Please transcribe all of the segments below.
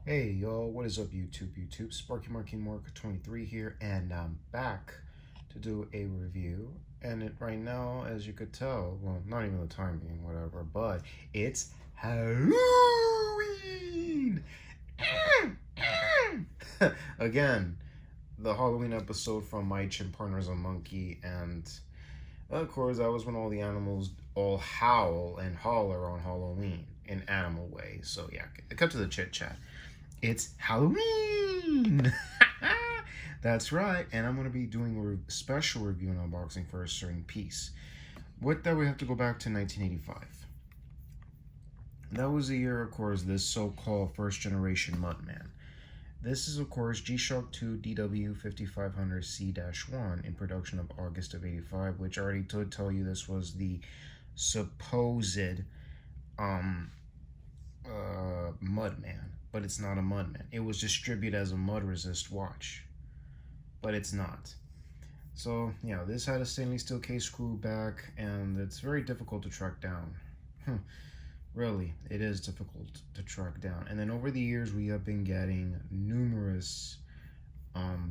Hey yo, what is up YouTube? Sparky Marky Mark 23 here, and I'm back to do a review. And right now, as you could tell, well, not even the time being, whatever, but it's Halloween! Again, the Halloween episode from My Chin Partner's a Monkey, and of course, that was when all the animals all howl and holler on Halloween in animal ways. So yeah, cut to the chit chat. It's Halloween! That's right, and I'm going to be doing a special review and unboxing for a certain piece. With that, we have to go back to 1985. That was the year, of course, this so-called first generation Mudman. This is, of course, G-Shock 2 DW5500C-1 in production of August of 85, which I already did tell you this was the supposed Mudman, but it's not a Mudman. It was distributed as a mud resist watch, but it's not. So yeah, this had a stainless steel case screw back, and it's very difficult to track down. Really, it is difficult to track down. And then over the years, we have been getting numerous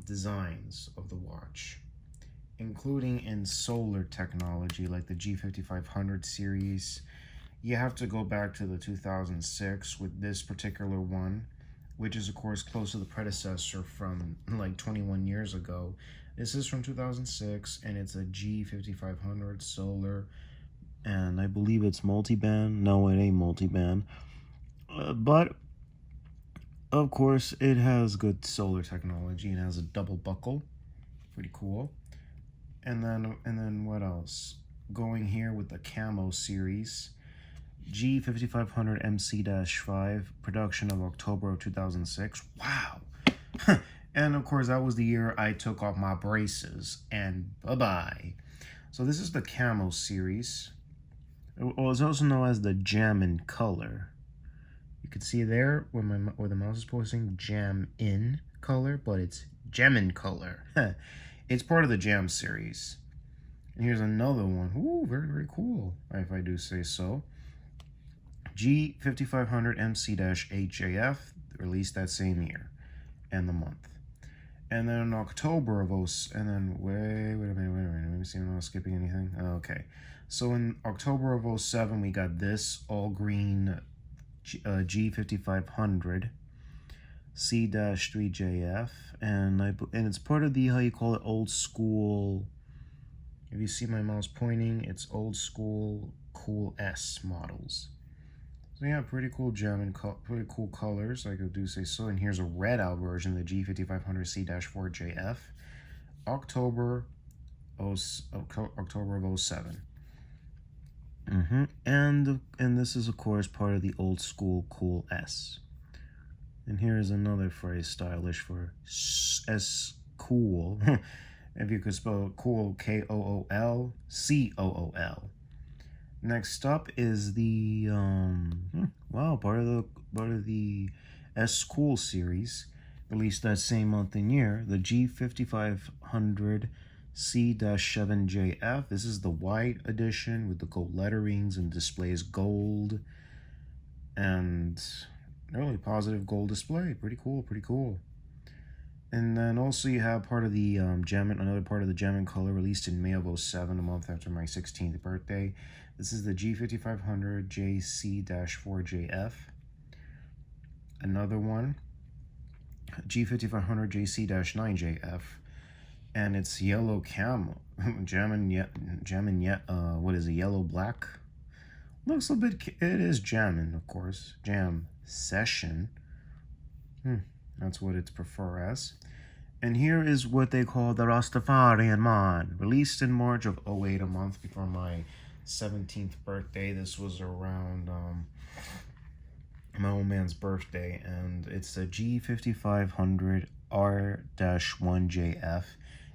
designs of the watch, including in solar technology, like the G5500 series. You have to go back to the 2006 with this particular one, which is of course close to the predecessor from like 21 years ago. This is from 2006, and it's a G5500 solar, and I believe it's multi-band. No, it ain't multi-band, but of course it has good solar technology. It has a double buckle, pretty cool. And then what else? Going here with the camo series, G5500MC-5, production of October of 2006. Wow. And of course, that was the year I took off my braces, and bye-bye. So this is the camo series. It was also known as the Jam in color. You can see there where the mouse is pointing, Jam in color, but it's Jam in color. It's part of the Jam series. And here's another one. Ooh, very, very cool, if I do say so. G5500MC-HAF, released that same year and the month. And then in October of wait a minute, let me see if I'm not skipping anything. Okay, so in October of 07, we got this all green G5500 C-3JF, and it's part of the, how you call it, old school. If you see my mouse pointing, it's old school cool S models. So yeah, pretty cool gem and pretty cool colors, like I do say so. And here's a red out version of the G5500C-4JF, October of 07. And this is of course part of the old school cool S. And here is another phrase, stylish for S cool. If you could spell cool, Kool, COOL. Next up is the part of the S Cool series, released that same month and year. The G5500 C-7JF. This is the white edition with the gold letterings and displays gold, and really positive gold display. Pretty cool. And then also you have part of the another part of the Gem in color, released in May of 07, a month after my 16th birthday. This is the G5500 JC-4JF. Another one, G5500 JC-9JF, and it's yellow camo. What is it? Yellow black. Looks a bit. It is jamming, of course. Jam session. That's what it's prefer as. And here is what they call the Rastafarian Man, released in March of 08, a month before my 17th birthday. This was around my old man's birthday, and it's a G5500 R-1JF.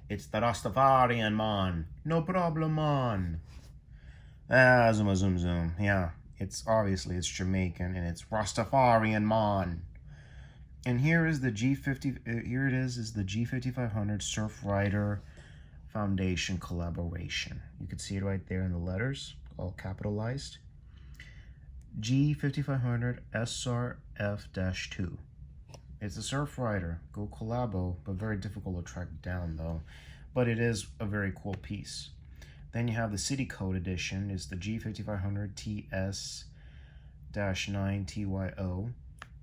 It's the Rastafarian Man. No problem, man. Zoom. Yeah, it's Jamaican, and it's Rastafarian Man. And here is the G5500 Surf Rider Foundation collaboration. You can see it right there in the letters, all capitalized. G5500 SRF-2. It's a Surf Rider. Go collabo, but very difficult to track down though. But it is a very cool piece. Then you have the City Code edition. It's the G5500TS-9TYO.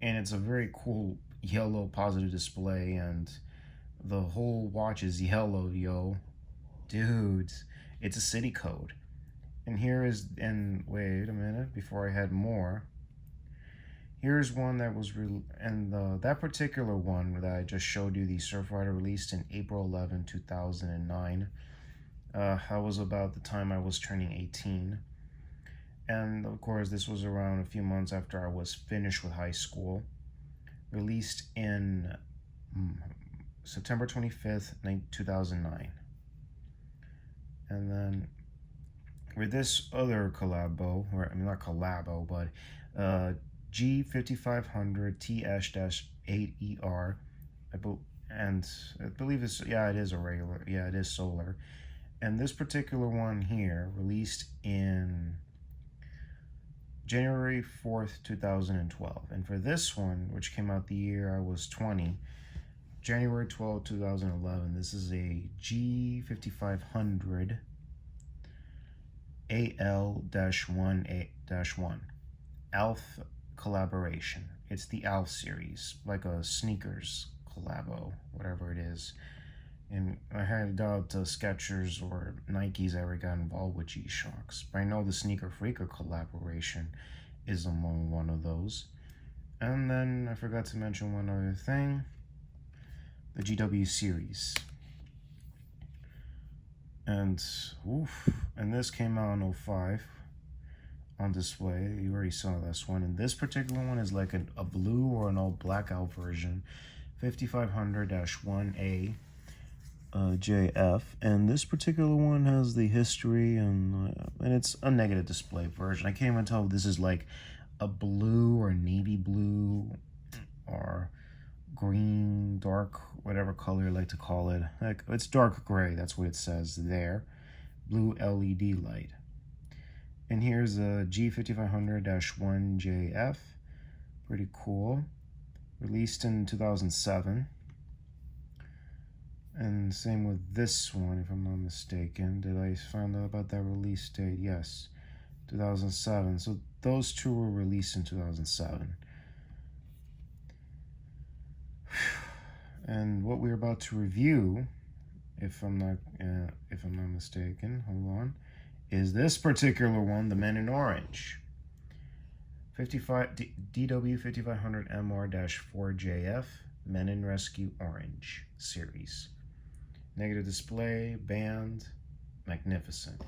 And it's a very cool yellow positive display, and the whole watch is yellow, yo. Dudes, it's a City Code. And here is, and wait a minute, before I had more. Here's one that was, that particular one that I just showed you, the Surf Rider, released in April 11, 2009. That was about the time I was turning 18. And of course, this was around a few months after I was finished with high school. Released in September 25th, 2009. And then with this other collabo, or I mean not collabo, but G5500TS-8ER, and I believe it's, yeah, it is a regular, yeah, it is solar. And this particular one here, released in January 4th, 2012. And for this one, which came out the year I was 20, January 12, 2011, this is a G5500 AL-1A-1 ALF collaboration. It's the ALF series, like a sneakers collabo, whatever it is. And I highly doubt Skechers or Nikes ever got involved with G-Shocks. But I know the Sneaker Freaker collaboration is among one of those. And then I forgot to mention one other thing. The GW series. And, and this came out in 05 on display. You already saw this one. And this particular one is like a blue or an all blackout version. 5500-1A. JF, and this particular one has the history, and it's a negative display version. I can't even tell if this is like a blue or navy blue or green, dark, whatever color you like to call it. Like, it's dark gray, that's what it says there. Blue LED light. And here's a G5500-1JF. Pretty cool. Released in 2007. And same with this one, if I'm not mistaken. Did I find out about that release date? Yes, 2007. So those two were released in 2007. And what we're about to review, if I'm not mistaken, hold on, is this particular one, the Men in Orange. DW5500MR-4 JF, Men in Rescue Orange series. Negative display, band, magnificent.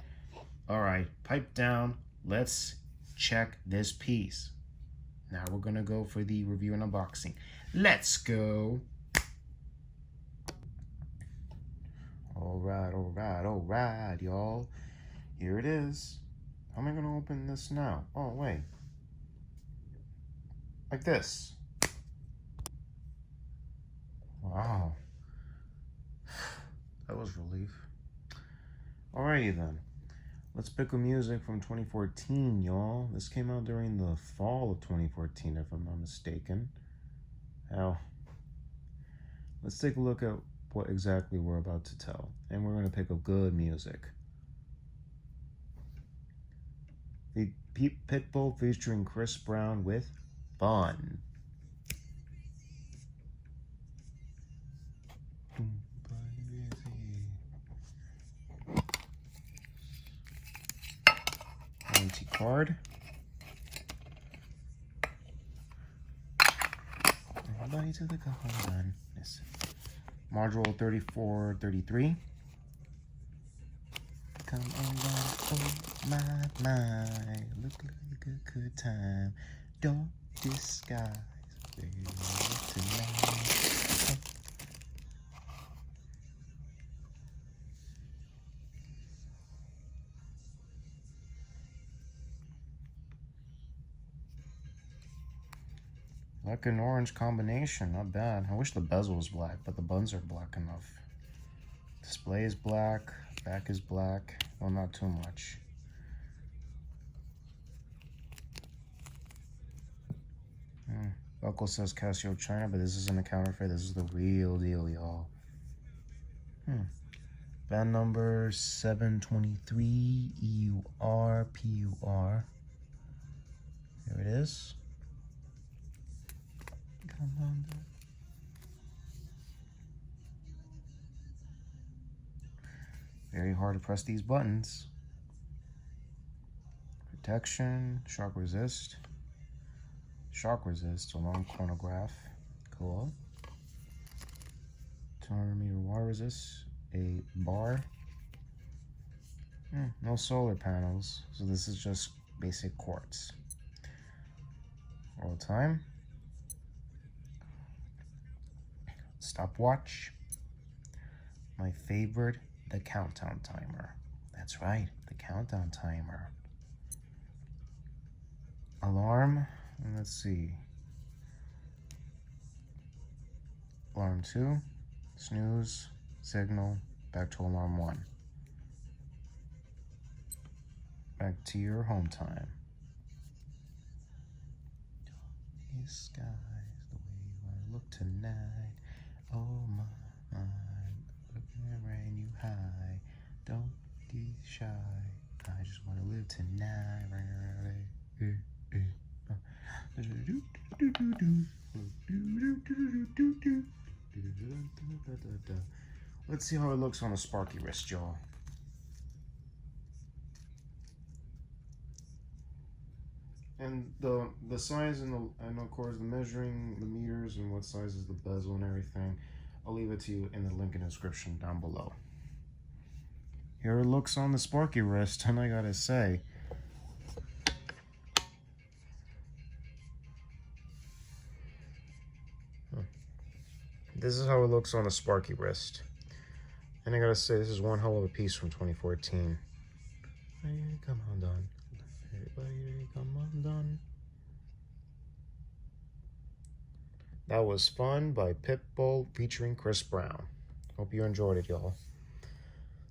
All right, pipe down. Let's check this piece. Now we're gonna go for the review and unboxing. Let's go. All right, y'all. Here it is. How am I gonna open this now? Oh, wait. Like this. Wow. That was relief. Alrighty then. Let's pick a music from 2014, y'all. This came out during the fall of 2014, if I'm not mistaken. Now, let's take a look at what exactly we're about to tell. And we're going to pick up good music. The Pitbull featuring Chris Brown with Fun. Warranty card. Everybody to the gun. Listen. Module 3433. Come on, oh my, look like a good time. Don't disguise, baby, tonight. Like an orange combination, not bad. I wish the bezel was black, but the buttons are black enough. Display is black, back is black. Well, not too much. Velcro says Casio China, but this isn't a counterfeit. This is the real deal, y'all. Band number 723 EURPUR. There it is. Come on. Very hard to press these buttons. Protection, shock resist, alarm chronograph, cool. 200-meter water resist, a bar. No solar panels, so this is just basic quartz. All time. Stopwatch. My favorite, the countdown timer. That's right, the countdown timer. Alarm, let's see. Alarm 2, snooze, signal, back to alarm 1. Back to your home time. These skies, the way you wanna look tonight. Oh my, rain you high. Don't be shy. I just wanna live tonight. Let's see how it looks on a sparky wrist, y'all. And the size and of course the measuring, the meters and what size is the bezel and everything, I'll leave it to you in the link in the description down below. Here it looks on the sparky wrist, and I gotta say, this is how it looks on a sparky wrist. And I gotta say, this is one hell of a piece from 2014. Come on, Don. Everybody, come on, Don. That was Fun by Pitbull featuring Chris Brown. Hope you enjoyed it, y'all.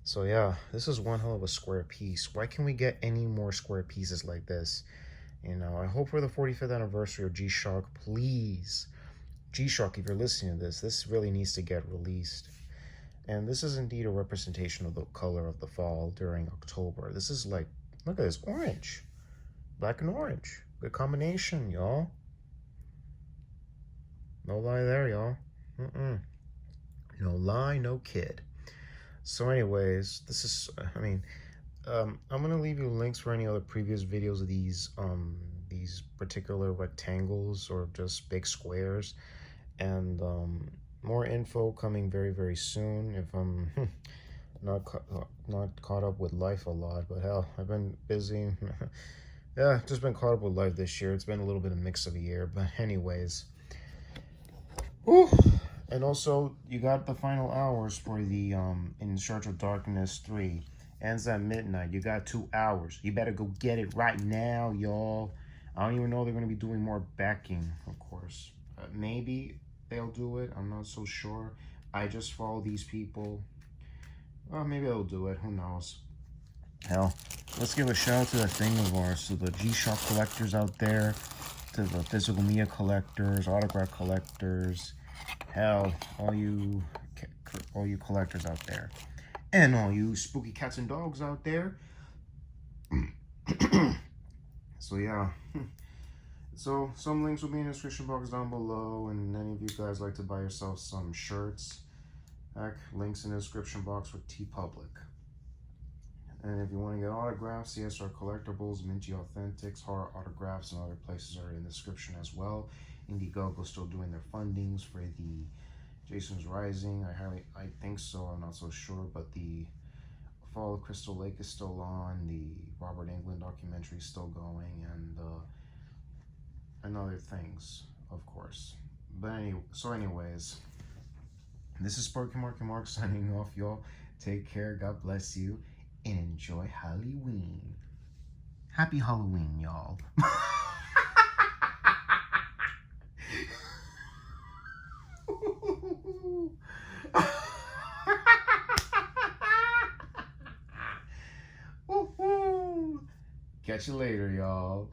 So yeah, this is one hell of a square piece. Why can't we get any more square pieces like this? You know, I hope for the 45th anniversary of G-Shock, please, G-Shock, if you're listening to this really needs to get released. And this is indeed a representation of the color of the fall during October. This is like, look at this, orange. Black and orange. Good combination, y'all. No lie there, y'all. No lie, no kid. So anyways, this is, I'm going to leave you links for any other previous videos of these particular rectangles or just big squares. And more info coming very, very soon if I'm not caught up with life a lot. But hell, I've been busy. Yeah, just been caught up with life this year. It's been a little bit of a mix of a year. But anyways. Whew. And also, you got the final hours for the In Search of Darkness 3. Ends at midnight. You got 2 hours. You better go get it right now, y'all. I don't even know they're going to be doing more backing, of course. Maybe they'll do it. I'm not so sure. I just follow these people. Well, maybe they'll do it. Who knows? Hell, let's give a shout out to the thing of ours, to the G-Shock collectors out there, to the physical media collectors, autograph collectors. Hell, all you collectors out there, and all you spooky cats and dogs out there. So yeah, so some links will be in the description box down below, and any of you guys like to buy yourself some shirts, heck, links in the description box for TeePublic. And if you want to get autographs, CSR Collectibles, Minty Authentics, Horror Autographs, and other places are in the description as well. Indiegogo's still doing their fundings for the Jason's Rising. I think so, I'm not so sure, but the Fall of Crystal Lake is still on, the Robert Englund documentary is still going, and other things, of course. But anyways, this is Sparky Marky Mark signing off, y'all. Take care, God bless you, and enjoy Halloween. Happy Halloween, y'all. Catch you later, y'all.